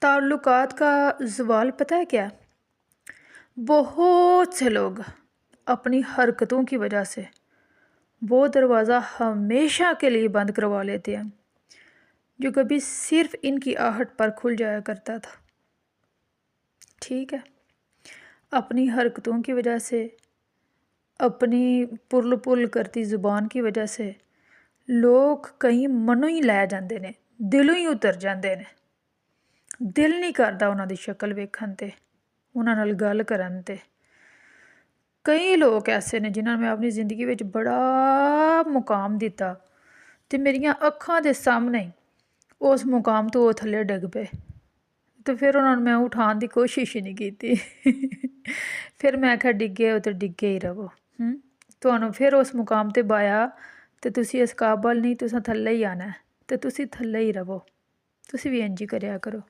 ताल्लुकात का ज़वाल पता है क्या? बहुत से लोग अपनी हरकतों की वजह से वो दरवाज़ा हमेशा के लिए बंद करवा लेते हैं जो कभी सिर्फ इनकी आहट पर खुल जाया करता था। ठीक है, अपनी हरकतों की वजह से, अपनी पुल पुल करती ज़ुबान की वजह से लोग कहीं मनो ही लै जाते ने, दिलों ही उतर जाते ने। दिल नहीं करता उन्हों की शक्ल वेखन ते, उन्होंने नाल गल करन ते। कई लोग ऐसे ने जिन्होंने मैं अपनी ज़िंदगी में बड़ा मुकाम दिता ते मेरियां अखां दे सामने ही उस मुकाम तो वो थल्ले डिग पे, तो फिर उन्होंने मैं उठाने की कोशिश ही नहीं की। फिर मैं आख्या डिगे हो तो डिगे ही रवो। तुहानू फिर उस मुकाम ते बाया तो तुसी इस काबल नहीं, तुसा थल्ले ही आना है, तो तुसी थल्ले ही रवो। तुसी भी इंज ही करया करो।